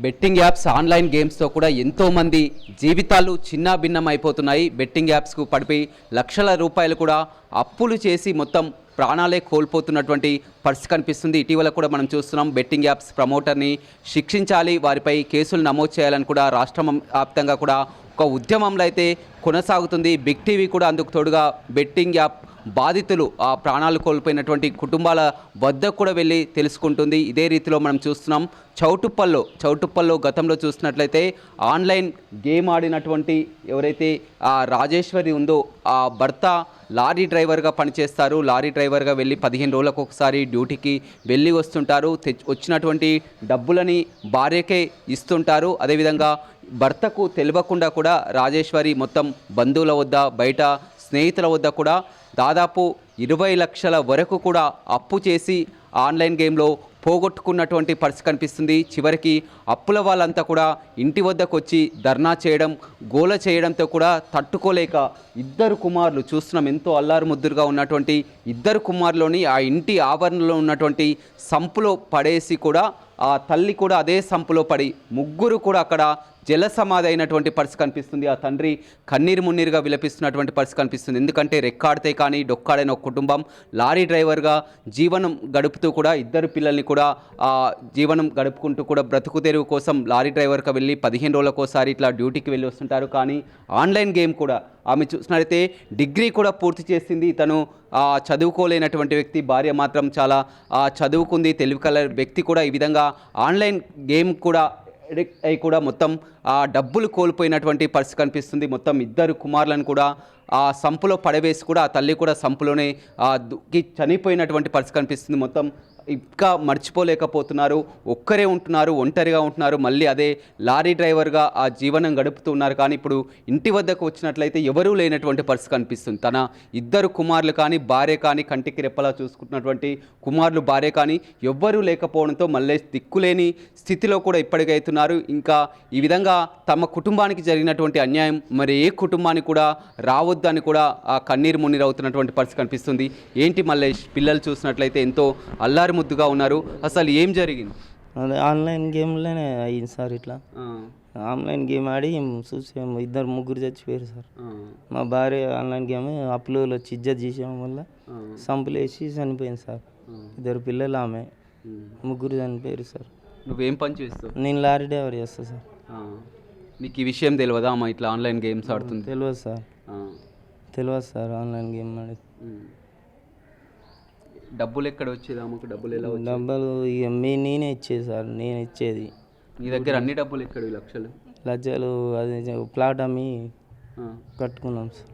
Betting apps online గేమ్స్తో కూడా ఎంతోమంది జీవితాలు చిన్నాభిన్నం అయిపోతున్నాయి. బెట్టింగ్ యాప్స్కు పడిపోయి లక్షల రూపాయలు కూడా అప్పులు చేసి మొత్తం ప్రాణాలే కోల్పోతున్నటువంటి పరిస్థితి కనిపిస్తుంది. ఇటీవల కూడా మనం చూస్తున్నాం బెట్టింగ్ యాప్స్ ప్రమోటర్ని శిక్షించాలి, వారిపై కేసులు నమోదు చేయాలని కూడా రాష్ట్రం వ్యాప్తంగా కూడా ఒక ఉద్యమంలో అయితే కొనసాగుతుంది. బిగ్ టీవీ కూడా అందుకు తోడుగా బెట్టింగ్ యాప్ బాధితులు ఆ ప్రాణాలు కోల్పోయినటువంటి కుటుంబాల వద్దకు కూడా వెళ్ళి తెలుసుకుంటుంది. ఇదే రీతిలో మనం చూస్తున్నాం చౌటుప్పల్లో గతంలో చూసినట్లయితే ఆన్లైన్ గేమ్ ఆడినటువంటి ఎవరైతే ఆ రాజేశ్వరి ఉందో ఆ భర్త లారీ డ్రైవర్గా పనిచేస్తారు. లారీ డ్రైవర్గా వెళ్ళి 15 రోజులకు ఒకసారి డ్యూటీకి వెళ్ళి వస్తుంటారు. వచ్చినటువంటి డబ్బులని భార్యకే ఇస్తుంటారు. అదేవిధంగా భర్తకు తెలియకుండా కూడా రాజేశ్వరి మొత్తం బంధువుల వద్ద బయట స్నేహితుల వద్ద కూడా దాదాపు 20 లక్షల వరకు కూడా అప్పు చేసి ఆన్లైన్ గేమ్లో పోగొట్టుకున్నటువంటి పరిస్థితి కనిపిస్తుంది. చివరికి అప్పుల వాళ్ళంతా కూడా ఇంటి వద్దకు వచ్చి ధర్నా చేయడం, గోల చేయడంతో కూడా తట్టుకోలేక ఇద్దరు కుమారులు చూస్తున్నాం. ఎంతో అల్లారు ముద్దురుగా ఉన్నటువంటి ఇద్దరు కుమారులోని ఆ ఇంటి ఆవరణలో ఉన్నటువంటి సంపులో పడేసి కూడా ఆ తల్లి కూడా అదే సంపులో పడి ముగ్గురు కూడా అక్కడ జల సమాధి అయినటువంటి పరిస్థితి కనిపిస్తుంది. ఆ తండ్రి కన్నీరు మున్నీరుగా విలపిస్తున్నటువంటి పరిస్థితి కనిపిస్తుంది. ఎందుకంటే రెక్కాడితే కానీ డొక్కాడైన ఒక కుటుంబం లారీ డ్రైవర్గా జీవనం గడుపుతూ కూడా ఇద్దరు పిల్లల్ని కూడా జీవనం గడుపుకుంటూ కూడా బ్రతుకు తెరువు కోసం లారీ డ్రైవర్గా వెళ్ళి 15 రోజులకోసారి ఇట్లా డ్యూటీకి వెళ్ళి వస్తుంటారు. కానీ ఆన్లైన్ గేమ్ కూడా ఆమె చూసినట్లయితే డిగ్రీ కూడా పూర్తి చేసింది. తను చదువుకోలేనటువంటి వ్యక్తి, భార్య మాత్రం చాలా చదువుకుంది, తెలివి కల వ్యక్తి కూడా ఈ విధంగా ఆన్లైన్ గేమ్ కూడా ఎడిక్ట్ అయి కూడా మొత్తం ఆ డబ్బులు కోల్పోయినటువంటి పరిస్థితి కనిపిస్తుంది. మొత్తం ఇద్దరు కుమారులను కూడా ఆ సంపులో పడవేసి కూడా ఆ తల్లి కూడా సంపులోనే దుక్కి చనిపోయినటువంటి పరిస్థితి కనిపిస్తుంది. మొత్తం ఇంకా మర్చిపోలేకపోతున్నారు. ఒక్కరే ఉంటున్నారు, ఒంటరిగా ఉంటున్నారు. మళ్ళీ అదే లారీ డ్రైవర్గా ఆ జీవనం గడుపుతూ ఉన్నారు. కానీ ఇప్పుడు ఇంటి వద్దకు వచ్చినట్లయితే ఎవరూ లేనటువంటి పరిస్థితి కనిపిస్తుంది. తన ఇద్దరు కుమారులు కానీ భార్య కానీ కంటికి రెప్పలా చూసుకుంటున్నటువంటి కుమారులు భార్య కానీ ఎవ్వరూ లేకపోవడంతో మళ్ళీ దిక్కులేని స్థితిలో కూడా ఇప్పటికైతున్నారు. ఇంకా ఈ విధంగా తమ కుటుంబానికి జరిగినటువంటి అన్యాయం మరి ఏ కుటుంబానికి కూడా రావద్దని కూడా ఆ కన్నీరు మున్నీరు అవుతున్నటువంటి పరిస్థితి కనిపిస్తుంది. ఏంటి మల్లేష్, పిల్లలు చూసినట్లయితే ఎంతో అల్లారు ముద్దుగా ఉన్నారు. అసలు ఏం జరిగింది? అదే ఆన్లైన్ గేమ్లోనే అయ్యింది సార్. ఇట్లా ఆన్లైన్ గేమ్ ఆడి చూసి ముగ్గురు చచ్చిపోయారు సార్. మా భార్య ఆన్లైన్ గేమ్ అప్లో వచ్చి ఇజ్జత్ చేసాం వల్ల సంపులేసి చనిపోయింది సార్. ఇద్దరు పిల్లలు, ఆమె, ముగ్గురు చనిపోయారు సార్. నువ్వేం పని చేస్తావు? నేను లారీ డ్రైవర్ చేస్తా సార్. నీకు ఈ విషయం తెలియదా అమ్మ ఇట్లా ఆన్లైన్ గేమ్స్ ఆడుతుంది? తెలియదు సార్ ఆన్లైన్ గేమ్ ఆడి. డబ్బులు ఎక్కడ వచ్చేది అమ్మకు? డబ్బులు ఎలా వచ్చేది? డబ్బులు ఇక నేనే ఇచ్చేది సార్, నేను ఇచ్చేది. నీ దగ్గర అన్ని డబ్బులు ఎక్కడ? లక్షలు అది ప్లాట్ అమ్మి కట్టుకున్నాం సార్.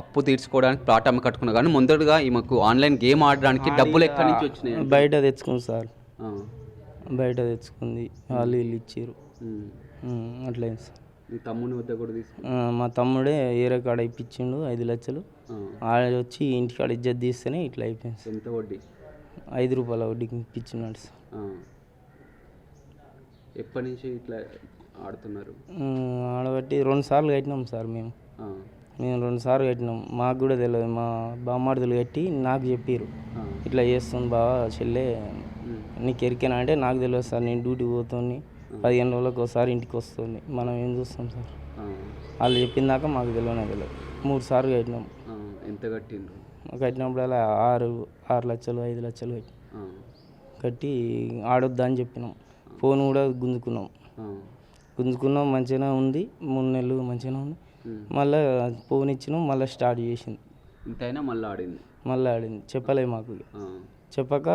అప్పు తీర్చుకోవడానికి ప్లాట్ అమ్మి కట్టుకున్నా. కానీ ముందడుగా ఈమెకు ఆన్లైన్ గేమ్ ఆడడానికి డబ్బులు ఎక్కడి నుంచి వచ్చినాయి? బయట తెచ్చుకుంది సార్, బయట తెచ్చుకుంది. వాళ్ళు వీళ్ళు ఇచ్చారు, అట్లయింది సార్. మీ తమ్ముని వద్ద కూడా తీసుకు? మా తమ్ముడే ఏరే కాడ ఇప్పించిండు 5 లక్షలు. ఆడ వచ్చి ఇంటికాడ ఇజ్జత్ తీస్తేనే ఇట్లా అయిపోయింది. ఎంత వడ్డీ? 5 రూపాయల వడ్డీకి ఇప్పించినాడు సార్. ఎప్పటి నుంచి ఇట్లా ఆడుతున్నారు? ఆడబట్టి 2 సార్లు కట్టినాం సార్. మేము 2 సార్లు కట్టినాం. మాకు కూడా తెలియదు. మా బామ్మార్దులు కట్టి నాకు చెప్పారు, ఇట్లా చేస్తుంది బావా చెల్లె, నీకు ఎరికేనా అంటే నాకు తెలియదు సార్, నేను డ్యూటీ పోతుంది, 15 రోజులకు ఒకసారి ఇంటికి వస్తుంది, మనం ఏం చూస్తాం సార్. వాళ్ళు చెప్పిన దాకా మాకు తెలియదు. 3 సార్లు కట్టినాం. ఎంత కట్టిండ్రు? కట్టినప్పుడు అలా 6 లక్షలు 5 లక్షలు కట్టి ఆడొద్దా అని చెప్పినాం. ఫోన్ కూడా గుంజుకున్నాం. మంచిగానే ఉంది, 3 నెలలు మంచిగానే ఉంది. మళ్ళీ ఫోన్ ఇచ్చినాం, మళ్ళీ స్టార్ట్ చేసింది. ఇంతైనా మళ్ళీ ఆడింది. చెప్పలే మాకు. చెప్పక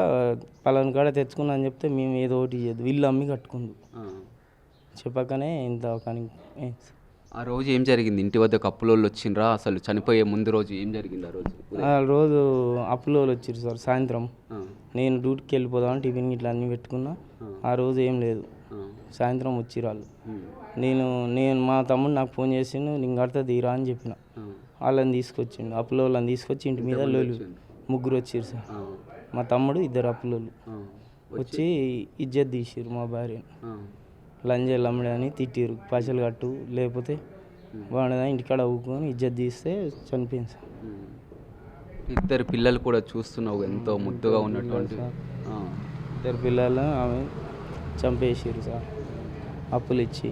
పలానా కాడ తెచ్చుకున్నా అని చెప్తే మేము ఏదో ఒకటి చేయదు, వీళ్ళు అమ్మి కట్టుకుందు. చెప్పకనే ఇంత. కానీ ఆ రోజు ఏం జరిగింది? ఇంటి వద్ద అప్పులోళ్ళు వచ్చిండ్రా? అసలు చనిపోయే ముందు రోజు ఏం జరిగింది? ఆ రోజు అప్పులోళ్ళు వచ్చిర్రు సార్. సాయంత్రం నేను డ్యూటీకి వెళ్ళిపోదామని టిఫిన్ ఇట్లా అన్నీ పెట్టుకున్నా. ఆ రోజు ఏం లేదు. సాయంత్రం వచ్చిర్రు వాళ్ళు. నేను మా తమ్ముడు నాకు ఫోన్ చేసిండు, నేను కడతా తీరా అని చెప్పిన. వాళ్ళని తీసుకొచ్చిండు, అప్పులోళ్ళని తీసుకొచ్చి ఇంటి మీద లోలు 3 వచ్చిర్రు సార్. మా తమ్ముడు, 2 అప్పులోళ్ళు వచ్చి ఇజ్జత్ తీసిర్రు మా భార్యని. లంజలు అమ్మడని తిట్టిరు, పైసలు కట్టు లేకపోతే వాడదా ఇంటికాడ ఊకొని ఇజ్జత్ తీస్తే చనిపోయింది సార్. ఇద్దరు పిల్లలు కూడా చూస్తున్నావు, ఎంతో ముద్దుగా ఉన్నటువంటి 2 పిల్లలు ఆమె చంపేసారు సార్. అప్పులు ఇచ్చి.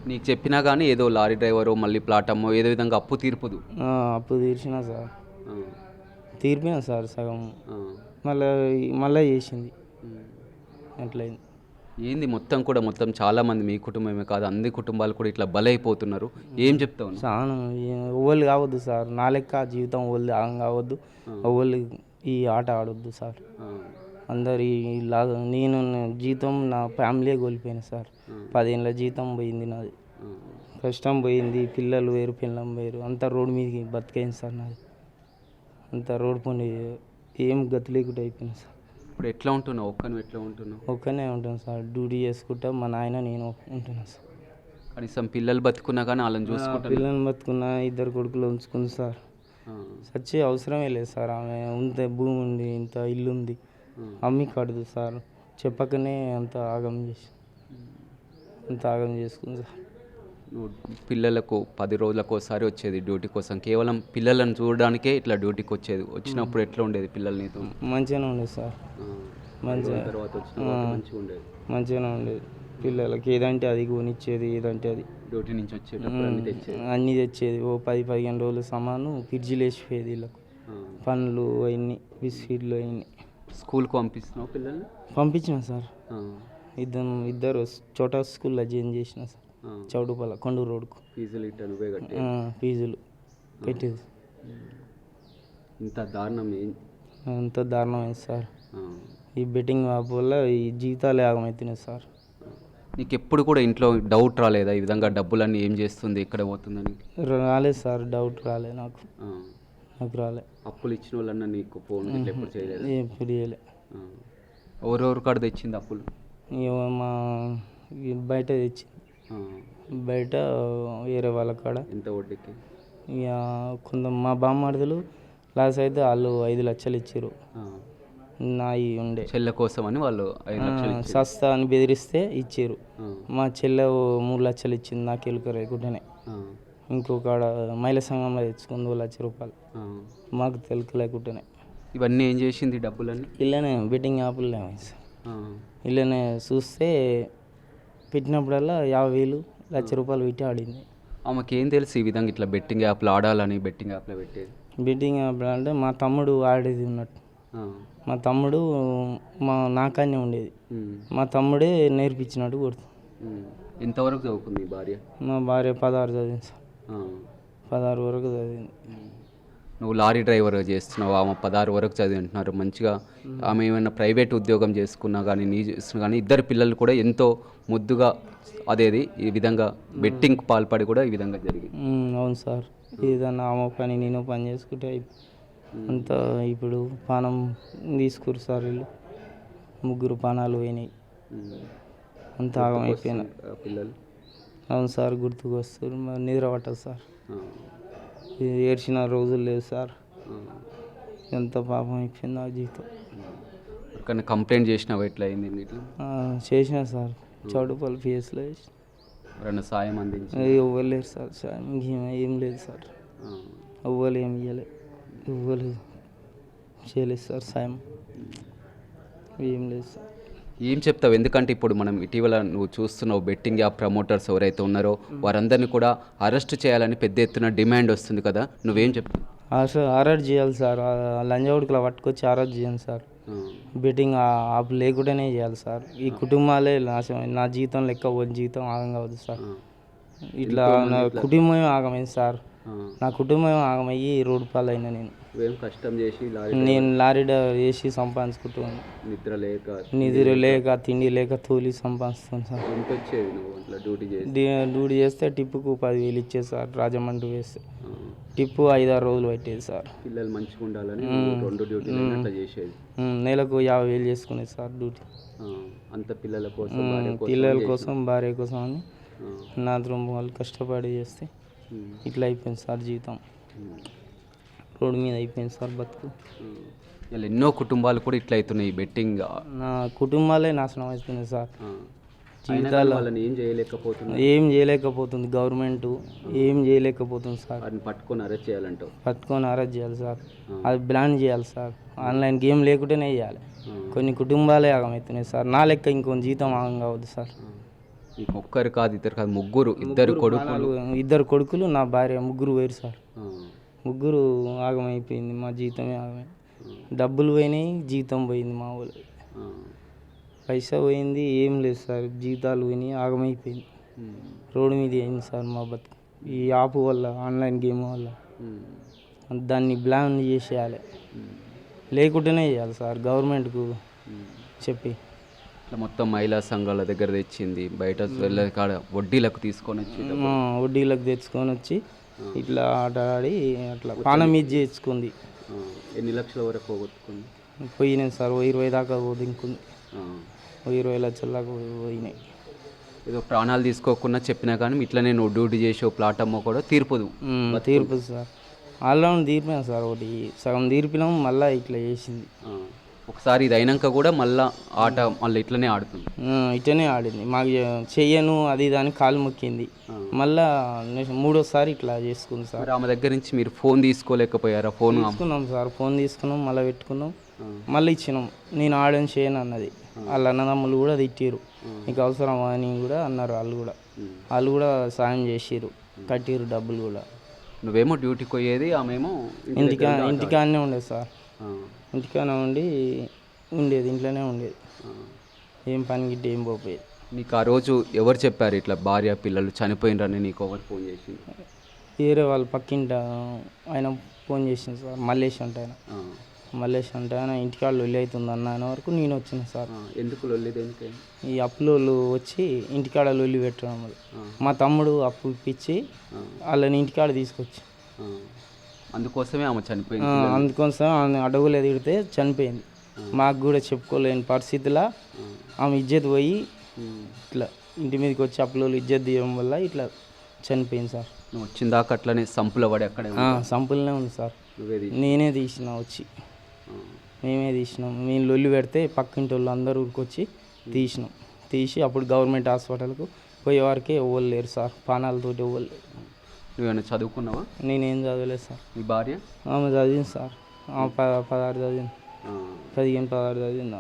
నీకు చెప్పినా కానీ ఏదో లారీ డ్రైవరో మళ్ళీ ప్లాటమ్మో ఏదో విధంగా అప్పు తీర్పుదు. అప్పు తీర్చిన సార్, ఆ, తీర్పిన సార్ సగం, ఆ. మళ్ళీ చేసింది. అట్లయింది. ఏంది మొత్తం కూడా మొత్తం చాలామంది మీ కుటుంబమే కాదు అన్ని కుటుంబాలు కూడా ఇట్లా బలైపోతున్నారు. ఏం చెప్తావు నువ్వు? చాలా ఓళ్ళు కావద్దు సార్, నా లెక్క జీవితం ఓళ్ళు ఆగం కావద్దు, ఓళ్ళు ఈ ఆట ఆడొద్దు సార్. ఆ, అందరి లాగా నేను జీతం నా ఫ్యామిలీ కోల్పోయినా సార్. 10 ఏళ్ళ జీతం పోయింది నాది, ఆ. కష్టం పోయింది, పిల్లలు వేరు పిల్లం వేరు, అంతా రోడ్డు మీదకి బతికైంది సార్ నాది. అంతా రోడ్డు పోనీ ఏం గతి లేకుండా అయిపోయింది సార్. ఇప్పుడు ఎట్లా ఉంటున్నావు? ఒక్కను ఎట్లా ఉంటున్నావు? ఒక్కనే ఉంటాను సార్, డ్యూటీ చేసుకుంటా, మా నాయన నేను ఉంటున్నాను సార్. కనీసం పిల్లలు బతుకున్నా కానీ వాళ్ళని చూసుకుంటాను. పిల్లల్ని బతుకున్న 2 కొడుకులు ఉంచుకుంది సార్. చచ్చే అవసరమే లేదు సార్. ఆమె ఇంత భూమి ఉంది, ఇంత ఇల్లు ఉంది, అమ్మి కడదు సార్. చెప్పకనే అంత ఆగం చేసి అంత ఆగం చేసుకుంది సార్. నువ్వు పిల్లలకు 10 రోజులకు ఒకసారి వచ్చేది డ్యూటీ కోసం, కేవలం పిల్లలను చూడడానికే ఇట్లా డ్యూటీకి వచ్చేది. వచ్చినప్పుడు ఎట్లా ఉండేది పిల్లలు నీతో? మంచిగానే ఉండేది సార్, మంచిగా తర్వాత వచ్చిన మంచిగా ఉండేది. మంచిగానే ఉండేది. పిల్లలకి ఏదంటే అది కొనిచ్చేది, ఏదంటే అది డ్యూటీ నుంచి వచ్చేటప్పుడు అన్ని తెచ్చేది. అన్నీ తెచ్చేది. ఓ 10-15 రోజులు సామాను ఫ్రిడ్జ్లు వేసిపోయేది వీళ్ళకు, పండ్లు అవన్నీ, బిస్కెట్లు అవన్నీ. స్కూల్కి పంపిస్తున్నావు పిల్లల్ని? పంపించిన సార్. ఇద్దరు చోటా స్కూల్లో జాయిన్ చేసిన సార్, చౌటుపల్ల కొండూరు రోడ్కు. ఫీజులు ఇట్లా నువ్వే కట్టి? ఫీజులు పెట్టేది. ఇంత దారుణం అంత దారుణమైంది సార్. ఈ బెట్టింగ్ యాప్ వల్ల ఈ జీవితాలే ఆగమవుతున్నాయి సార్. నీకు ఎప్పుడు కూడా ఇంట్లో డౌట్ రాలేదా ఈ విధంగా డబ్బులన్నీ ఏం చేస్తుంది, ఎక్కడ పోతుందని? రాలేదు సార్, డౌట్ రాలేదు నాకు. నాకు రాలే. అప్పులు ఇచ్చిన వాళ్ళన్నా నీకు ఫోన్ ఎప్పుడు చేయలేదు? ఎప్పుడు చేయలే. ఎవరెవరు కాడ తెచ్చింది అప్పులు? మా బయట తెచ్చింది, బయట వేరే వాళ్ళ కాడ. ఎంత వడ్డీకి? ఇక కొంత మా బామ్మర్దులు లాస్ అయితే వాళ్ళు 5 లక్షలు ఇచ్చారు. నాయి ఉండే చెల్లె కోసం అని వాళ్ళు 5 లక్షలు సస్తా అని బెదిరిస్తే ఇచ్చారు. మా చెల్లె 3 లక్షలు ఇచ్చింది నాకు ఎలుక రేకుండానే. ఇంకొక మహిళా సంఘంలో తెచ్చుకుంది 2 లక్షల రూపాయలు, మాకు తెలుక లేకుండానే. ఇవన్నీ ఏం చేసింది డబ్బులన్నీ? ఇలానే బెట్టింగ్ యాప్లనే సార్. ఇలానే చూస్తే పెట్టినప్పుడల్లా 50,000 1,00,000 రూపాయలు పెట్టి ఆడింది. ఆమెకి ఏం తెలుసు ఈ విధంగా ఇట్లా బెట్టింగ్ యాప్లో ఆడాలని? బెట్టింగ్ యాప్లో పెట్టేది బెట్టింగ్ యాప్ అంటే మా తమ్ముడు ఆడేది ఉన్నట్టు. మా తమ్ముడు నాకనే ఉండేది, మా తమ్ముడే నేర్పించినట్టు కొడుతుంది. ఎంతవరకు చదువుకుంది భార్య? మా భార్య 16 చదివింది సార్, 16 వరకు చదివింది. నువ్వు లారీ డ్రైవర్ చేస్తున్నావు, ఆమె 16 వరకు చదివింటున్నారు. మంచిగా ఆమె ఏమైనా ప్రైవేట్ ఉద్యోగం చేసుకున్నా కానీ నీ చేస్తున్నా కానీ ఇద్దరు పిల్లలు కూడా ఎంతో ముద్దుగా అదేది ఈ విధంగా బెట్టింగ్కి పాల్పడి కూడా ఈ విధంగా జరిగింది. అవును సార్, ఏదన్నా ఆమె పని నేను పని చేసుకుంటే అంతా ఇప్పుడు పానం తీసుకురు సార్. వీళ్ళు 3 పానాలు పోయినాయి, అంత ఆగమైపోయినా పిల్లలు. అవును సార్, గుర్తుకు వస్తారు, నిద్ర పట్టదు సార్. ఏడ్చిన రోజులు లేవు సార్. ఎంత పాపం అయిపోయింది నా జీవితం. కానీ కంప్లైంట్ చేసినావు ఎట్లా అయింది? ఇట్లా చేసిన సార్, చౌటుపల్లి పిఎస్లో చేసిన. ఎవరైనా సాయం అందించి? ఇవ్వలేదు సార్, సాయం ఏం లేదు సార్. ఎవ్వరు ఏమి ఇవ్వలేదు, ఎవ్వరు చేయలేదు సార్, సాయం ఏం లేదు సార్. ఏం చెప్తావు? ఎందుకంటే ఇప్పుడు మనం ఇటీవల నువ్వు చూస్తున్నావు బెట్టింగ్ యాప్ ప్రమోటర్స్ ఎవరైతే ఉన్నారో వారందరినీ కూడా అరెస్ట్ చేయాలని పెద్ద ఎత్తున డిమాండ్ వస్తుంది కదా, నువ్వేం చెప్తావు? అరెస్ట్ చేయాలి సార్, లంజావుడికి పట్టుకొచ్చి అరెస్ట్ చేయండి సార్. బెట్టింగ్ యాప్ లేకుండానే చేయాలి సార్. ఈ కుటుంబాలే నాశనం, నా జీవితం లెక్క జీవితం ఆగం కావద్దు సార్. ఇట్లా నా కుటుంబం ఆగమైంది సార్, నా కుటుంబం ఆగమయ్యి రోడ్డు పాలైనా. నేను కష్టం చేసి లారీ వేసి సంపాదించుకుంటున్నాను, నిద్ర లేక తిండి లేక తోలి సంపాదిస్తాను సార్. డ్యూటీ చేస్తే టిప్పుకు 10,000 ఇచ్చేది సార్. రాజమండ్రి వేస్తే టిప్పు 5-6 రోజులు పెట్టేది సార్. పిల్లలు మంచిగా ఉండాలని 2 డ్యూటీలు చేసేది. నెలకు 50,000 చేసుకునేది సార్ డ్యూటీ. అంత పిల్లల కోసం భార్య కోసం అని నా వాళ్ళు కష్టపడి చేస్తే ఇట్లా అయిపోయింది సార్ జీవితం. రోడ్డు మీద అయిపోయింది సార్ బతుకు. ఎన్నో కుటుంబాలు కూడా ఇట్లా అవుతున్నాయి బెట్టింగ్. నా కుటుంబాలే నాశనం అవుతున్నాయి సార్. జీవితాలు వాళ్ళని ఏం చేయలేకపోతున్నారు, ఏం చేయలేకపోతుంది గవర్నమెంట్, ఏం చేయలేకపోతుంది సార్. వారిని పట్టుకొని అరెస్ట్ చేయాలంటావు. పట్టుకొని అరెస్ట్ చేయాలి సార్, అది బ్యాన్ చేయాలి సార్. ఆన్లైన్ గేమ్ లేకుంటేనే వేయాలి. కొన్ని కుటుంబాలే ఆగమవుతున్నాయి సార్, నా లెక్క ఇంకొన్ని జీతం ఆగం కావద్దు సార్. నీకు ఒక్కరు కాదు, ఇద్దరు కాదు, ముగ్గురు, ఇద్దరు కొడుకులు. ఇద్దరు కొడుకులు, నా భార్య, ముగ్గురు వేరు సార్. ముగ్గురు ఆగమైపోయింది, మా జీతమే ఆగమైంది. డబ్బులు పోయినాయి, జీతం పోయింది, మా వాళ్ళు పైసా పోయింది, ఏం లేదు సార్. జీతాలు పోయినాయి, ఆగమైపోయింది. రోడ్డు మీద అయింది సార్ మా బతుకు ఈ యాప్ వల్ల, ఆన్లైన్ గేమ్ వల్ల. దాన్ని బ్లాన్ చేసేయాలి, లేకుంటేనే చేయాలి సార్ గవర్నమెంట్కు చెప్పి. ఇట్లా మొత్తం మహిళా సంఘాల దగ్గర తెచ్చింది, బయట వెళ్ళే కాడ వడ్డీలకు తీసుకొని వచ్చి వడ్డీలకు తెచ్చుకొని వచ్చి ఇట్లా ఆట ఆడి అట్లా పానం మీద చేసుకుంది. ఎన్ని లక్షల వరకు పోగొట్టుకుంది? పోయినాయి సార్, 20 దాకా దింకుంది. 20 లక్షల దాకా పోయినాయి. ఏదో ప్రాణాలు తీసుకోకుండా చెప్పినా కానీ ఇట్లనే నువ్వు డ్యూటీ చేసే ప్లాట్ అమ్మో కూడా తీర్పుదు. తీర్పు సార్, ఆల్రౌండ్ తీర్పినాం సార్. ఒకటి సగం తీర్పినాం, మళ్ళీ ఇట్లా చేసింది. ఒకసారి ఇది అయినాక కూడా మళ్ళీ ఆట మళ్ళీ ఇట్లనే ఆడుతుంది. ఇట్లనే ఆడింది, మాకు చెయ్యను అది దాని కాలు మొక్కింది. మళ్ళా మూడోసారి ఇట్లా చేసుకుంది సార్. ఆమె దగ్గర నుంచి మీరు ఫోన్ తీసుకోలేకపోయారా? ఫోన్ తీసుకున్నాం సార్, ఫోన్ తీసుకున్నాం, మళ్ళీ పెట్టుకున్నాం, మళ్ళీ ఇచ్చినాం. నేను ఆడని చేయను అన్నది. వాళ్ళ అన్నదమ్ములు కూడా తిట్టిరు, నీకు అవసరమా అని కూడా అన్నారు. వాళ్ళు కూడా సాయం చేసిరు, కట్టిరు డబ్బులు కూడా. నువ్వేమో డ్యూటీకి పోయేది, ఆమెమో ఇంటికాడనే ఉండేది సార్. ఇంటికానే ఉండేది, ఇంట్లోనే ఉండేది, ఏం పని గిట్ట ఏం పోయేది. నీకు ఆ రోజు ఎవరు చెప్పారు ఇట్లా భార్య పిల్లలు చనిపోయినరని? నీకు ఎవరు ఫోన్ చేసింది? వేరే వాళ్ళు పక్కింట ఆయన ఫోన్ చేసింది సార్, మల్లేష్ అంటే ఆయన ఇంటికాడ లొల్లి అవుతుంది అన్న వరకు నేను వచ్చిన సార్. ఎందుకు లొల్లి? దేనికి? ఈ అప్పులోళ్ళు వచ్చి ఇంటికాడ లొల్లి పెట్టడం వల్ల మా తమ్ముడు అప్పు ఇప్పించి వాళ్ళని ఇంటికాడ తీసుకొచ్చి, అందుకోసమే ఆమె చనిపోయింది. అందుకోసం ఆమె అడవులు ఎదిగితే చనిపోయింది. మాకు కూడా చెప్పుకోలేని పరిస్థితిలో ఆమె ఇజ్జత్ పోయి ఇట్లా ఇంటి మీదకి వచ్చి అప్పులోళ్ళు ఇజ్జత్ తీయడం వల్ల ఇట్లా చనిపోయింది సార్. నువ్వు వచ్చిన దాకా అట్లనే సంపులో పడి అక్కడే సంపులనే ఉంది సార్. నేనే తీసిన వచ్చి, మేమే తీసినాం. మేము లొల్లి పెడితే పక్కింటి వాళ్ళు అందరూ ఊరికొచ్చి తీసి అప్పుడు గవర్నమెంట్ హాస్పిటల్కు పోయేవారికే ఎవ్వరు లేరు సార్, పానాలతోటి ఎవ్వరు లేరు. నువ్వేమైనా చదువుకున్నావా? నేనేం చదవలేదు సార్. మీ భార్య? ఆమె చదివింది సార్, ఆమె 16 చదివింది, 15-16 చదివింది.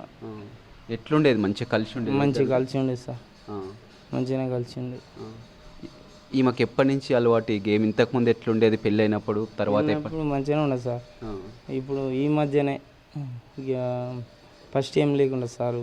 ఎట్లుండేది? మంచిగా కలిసి ఉండేది? మంచిగా కలిసి ఉండేది సార్, మంచిగానే కలిసి ఉండేది. ఈమెకి ఎప్పటి నుంచి అలవాటు ఈ గేమ్? ఇంతకుముందు ఎట్లుండేది పెళ్ళి అయినప్పుడు? తర్వాత ఇప్పుడు మంచిగానే ఉండదు సార్. ఇప్పుడు ఈ మధ్యనే ఇక ఫస్ట్ ఏం లేకుండా సారు